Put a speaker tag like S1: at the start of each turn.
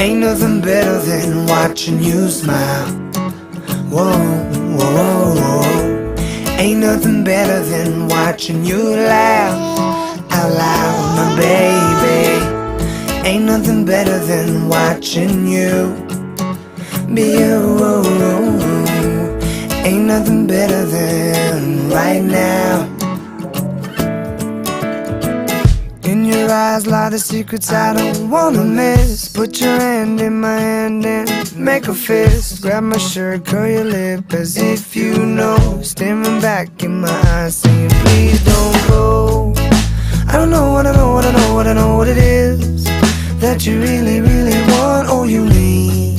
S1: Ain't nothing better than watching you smile. Whoa, whoa, whoa, whoa. Ain't nothing better than watching you laugh out loud, my baby. Ain't nothing better than watching you be you. Ain't nothing better than right now. In your eyes lie the secrets I don't wanna miss. Put your hand in my hand and make a fist. Grab my shirt, curl your lip as if you know. Staring back in my eyes saying please don't go. I don't know what I know, what I know, what I know what it is that you really, really want or you need.